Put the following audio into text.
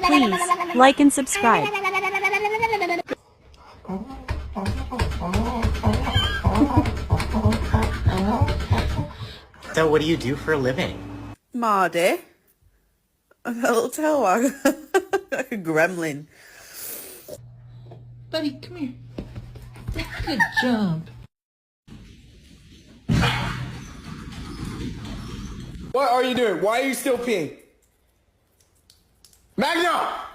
Please like and subscribe. So what do you do for a living? Mardy. A little tail wag. Like a gremlin. Buddy, come here. Good job. What are you doing? Why are you still peeing? Magna!